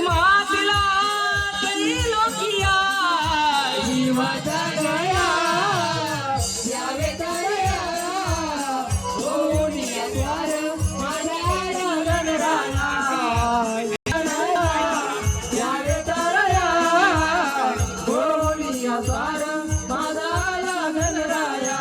जन्मातला करी lochia जीवाचा गया यावे तरया ओनिया द्वार माझ्या गणराया यावे तरया ओनिया द्वार माझा गणराया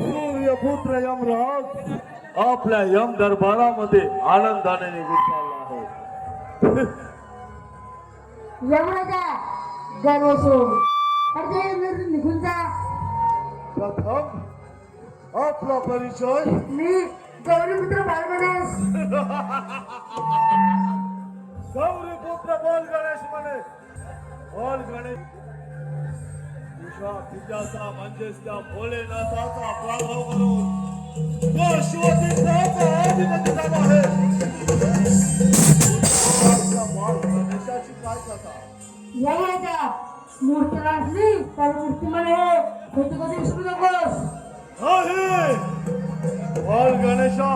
सूर्यपुत्र यमराज आपल्या यम दरबारामध्ये आनंदाने निघून चालला आहे. यमराजा गर्व सोड अर्धे निघून जा. प्रथम आपला परिचय. मी गौरीपुत्र बालगणेश. गौरीपुत्र बोल गणेश म्हणे. बोल गणेश तुझ्या पित्याचा म्हणजेच त्या भोलेनाथाचा प्राभाव करून तो शिवतीर्थाचा अधिपती झाला आहे. गणेशाची काय कथा. यमराजा मूर्तीला असली तर मूर्ती म्हणे खोटी कधी विसरू नकोस. बोल गणेशा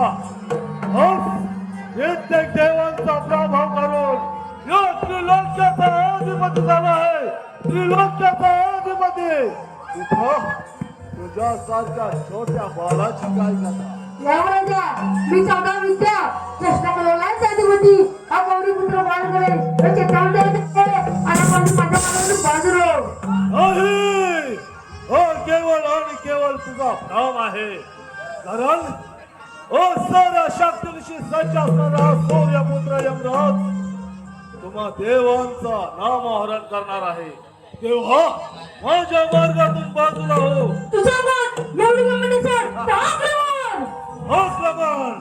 प्रत्येक देवांचा प्रभाव करून या त्रिलोक्याचा अधिपती झाला आहे. त्रिलोक्याचा अधिपती तुझ्यासारख्या छोट्या बाळाची काय कथा. यमराजा मी 14 विद्या चेष्टा केलेला अधिपती हा गौरीपुत्र बालगणेश याचे तांडे आणि माझ्या मनाला बाजूलो. केवळ आणि केवळ तुझा भ्रम आहे. कारण साऱ्या शक्तीनिशी सज्ज असणारा सूर्यपुत्र यमराज तुम्हा देवांचा नामहरण करणार आहे. तेव्हा माझ्या मार्गातून बाजूला हो. तुझा मन एवढी गंमत सर आक्रमण. आक्रमण.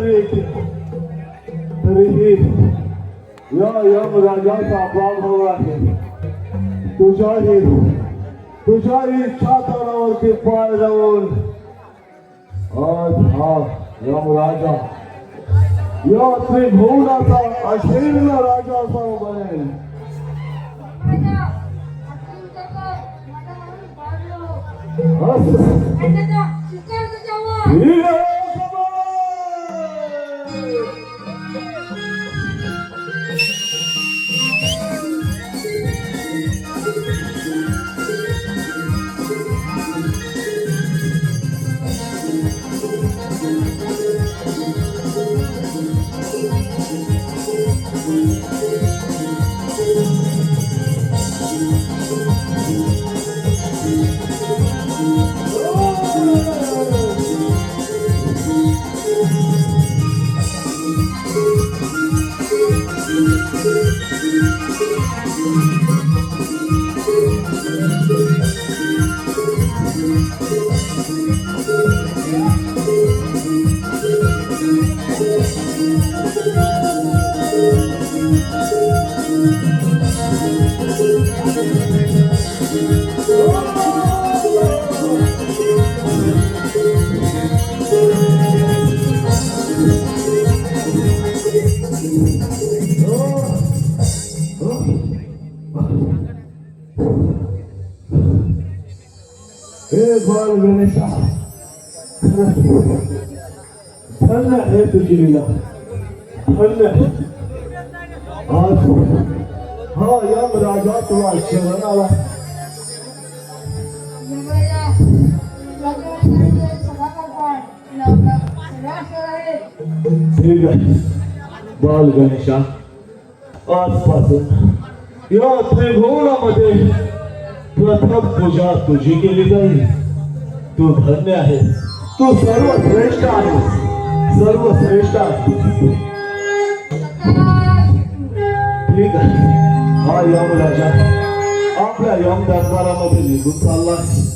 तरी येते तरीही या यमराजाचा प्राभाव आहे तुझ्याही छातावरती पाय लावून आज हा यमराजा या त्रिभुवनाचा अशीर्ण राजा बनेल. हे बाल गणेशा धन्य आहे तुझी लीला धन्य आज हा यमराजा तुला शरण आला. ठीक आहे बाल गणेशा आजपासून या त्रिभुवनामध्ये प्रथम पूजा तुझी केली जाईल. तू धन्य आहे तू सर्वश्रेष्ठ आहेस सर्वश्रेष्ठ आहे. ठीक आहे हा यमराजा आपल्या यम दरबारामध्ये निघून चालला आहे.